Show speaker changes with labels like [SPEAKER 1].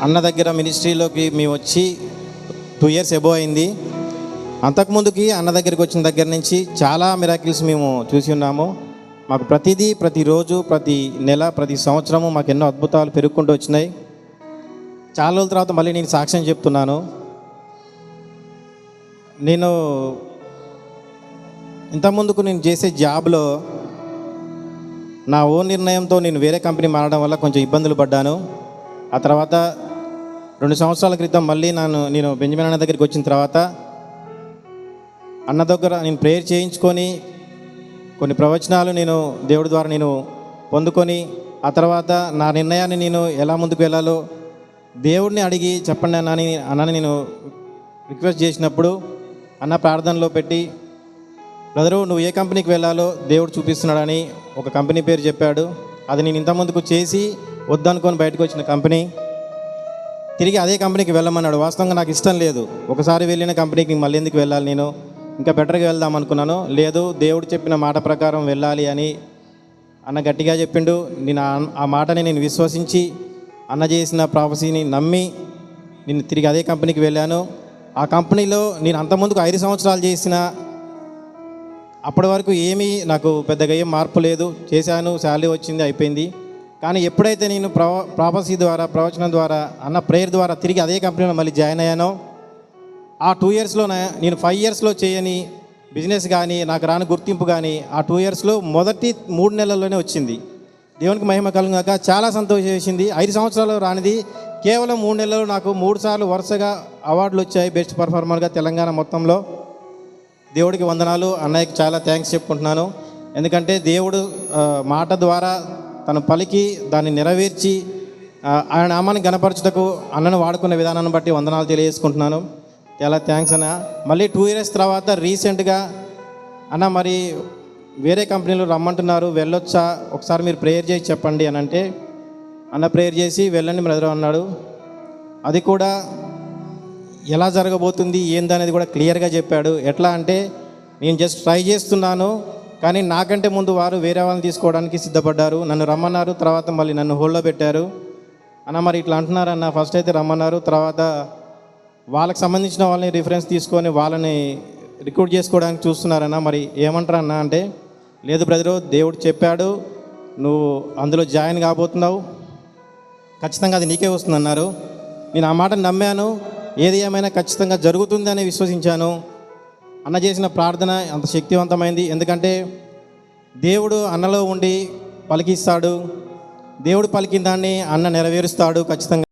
[SPEAKER 1] అన్న దగ్గర మినిస్ట్రీలోకి మేము వచ్చి 2 years ఎబో అయింది. అంతకుముందుకి అన్న దగ్గరికి వచ్చిన దగ్గర నుంచి చాలా మిరాకిల్స్ మేము చూసి ఉన్నాము. మాకు ప్రతిదీ, ప్రతిరోజు, ప్రతి నెల, ప్రతి సంవత్సరము మాకు ఎన్నో అద్భుతాలు పెరుగుకుంటూ వచ్చినాయి. చాలా రోజుల తర్వాత మళ్ళీ నేను సాక్ష్యం చెప్తున్నాను. నేను ఇంతకుముందుకు నేను చేసే జాబ్లో నా ఓన్ నిర్ణయంతో నేను వేరే కంపెనీ మారడం వల్ల కొంచెం ఇబ్బందులు పడ్డాను. ఆ తర్వాత 2 సంవత్సరాల క్రితం మళ్ళీ నేను బెంజమిన్ అన్న దగ్గరికి వచ్చిన తర్వాత అన్న దగ్గర నేను ప్రేయర్ చేయించుకొని కొన్ని ప్రవచనాలు నేను దేవుడి ద్వారా నేను పొందుకొని ఆ తర్వాత నా నిర్ణయాన్ని నేను ఎలా ముందుకు వెళ్ళాలో దేవుడిని అడిగి చెప్పండి అన్నని నేను రిక్వెస్ట్ చేసినప్పుడు అన్న ప్రార్థనలో పెట్టి, బ్రదరు నువ్వు ఏ కంపెనీకి వెళ్ళాలో దేవుడు చూపిస్తున్నాడని ఒక కంపెనీ పేరు చెప్పాడు. అది నేను ఇంతకుముందుకు చేసి వద్దనుకొని బయటకు వచ్చిన కంపెనీ. తిరిగి అదే కంపెనీకి వెళ్ళమన్నాడు. వాస్తవంగా నాకు ఇష్టం లేదు. ఒకసారి వెళ్ళిన కంపెనీకి మళ్ళీ ఎందుకు వెళ్ళాలి, నేను ఇంకా బెటర్గా వెళ్దాం అనుకున్నాను. లేదు, దేవుడు చెప్పిన మాట ప్రకారం వెళ్ళాలి అని అన్న గట్టిగా చెప్పిండు. నేను ఆ మాటని నేను విశ్వసించి అన్న చేసిన ప్రాఫెసీని నమ్మి నేను తిరిగి అదే కంపెనీకి వెళ్ళాను. ఆ కంపెనీలో నేను అంతకుముందుకు 5 సంవత్సరాలు చేసిన, అప్పటి వరకు ఏమీ నాకు పెద్దగా ఏం మార్పు లేదు. చేశాను, శాలరీ వచ్చింది, అయిపోయింది. కానీ ఎప్పుడైతే నేను ప్రాఫెసీ ద్వారా, ప్రవచనం ద్వారా, అన్న ప్రేయర్ ద్వారా తిరిగి అదే కంపెనీలో మళ్ళీ జాయిన్ అయ్యానో, ఆ 2 yearsలోనే నేను 5 yearsలో చేయని బిజినెస్ కానీ, నాకు రాని గుర్తింపు కానీ ఆ 2 yearsలో మొదటి 3 నెలల్లోనే వచ్చింది. దేవునికి మహిమ కలుగాక. చాలా సంతోషం వేసింది. 5 సంవత్సరాలు రానిది కేవలం 3 నెలల్లో నాకు 3 సార్లు వరుసగా అవార్డులు వచ్చాయి బెస్ట్ పర్ఫార్మర్గా తెలంగాణ మొత్తంలో. దేవుడికి వందనాలు. అన్నయ్యకి చాలా థ్యాంక్స్ చెప్పుకుంటున్నాను. ఎందుకంటే దేవుడు మాట ద్వారా తను పలికి దాన్ని నెరవేర్చి ఆయన నామాన్ని గణపరచుటకు అన్నను వాడుకున్న విధానాన్ని బట్టి వందనాలు తెలియజేసుకుంటున్నాను. చాలా థ్యాంక్స్ అన్న. మళ్ళీ 2 years తర్వాత రీసెంట్గా అన్న మరి వేరే కంపెనీలో రమ్మంటున్నారు, వెళ్ళొచ్చా, ఒకసారి మీరు ప్రేయర్ చేసి చెప్పండి అని అంటే, అన్న ప్రేయర్ చేసి వెళ్ళండి బ్రదర్ అన్నాడు. అది కూడా ఎలా జరగబోతుంది ఏందనేది కూడా క్లియర్గా చెప్పాడు. ఎట్లా అంటే, నేను జస్ట్ ట్రై చేస్తున్నాను, కానీ నాకంటే ముందు వారు వేరే వాళ్ళని తీసుకోవడానికి సిద్ధపడ్డారు. నన్ను రమ్మన్నారు, తర్వాత మళ్ళీ నన్ను హోల్డ్లో పెట్టారు. అన్న మరి ఇట్లా అంటున్నారన్న, ఫస్ట్ అయితే రమ్మన్నారు, తర్వాత వాళ్ళకి సంబంధించిన వాళ్ళని రిఫరెన్స్ తీసుకొని వాళ్ళని రిక్రూట్ చేసుకోవడానికి చూస్తున్నారన్న, మరి ఏమంటారు అన్న అంటే, లేదు బ్రదరు, దేవుడు చెప్పాడు, నువ్వు అందులో జాయిన్ కాబోతున్నావు, ఖచ్చితంగా అది నీకే వస్తుందన్నారు. నేను ఆ మాటను నమ్మాను. ఏది ఏమైనా ఖచ్చితంగా జరుగుతుందని విశ్వసించాను. అన్న చేసిన ప్రార్థన అంత శక్తివంతమైంది. ఎందుకంటే దేవుడు అన్నలో ఉండి పలికిస్తాడు. దేవుడు పలికిన దాన్ని అన్న నెరవేరుస్తాడు ఖచ్చితంగా.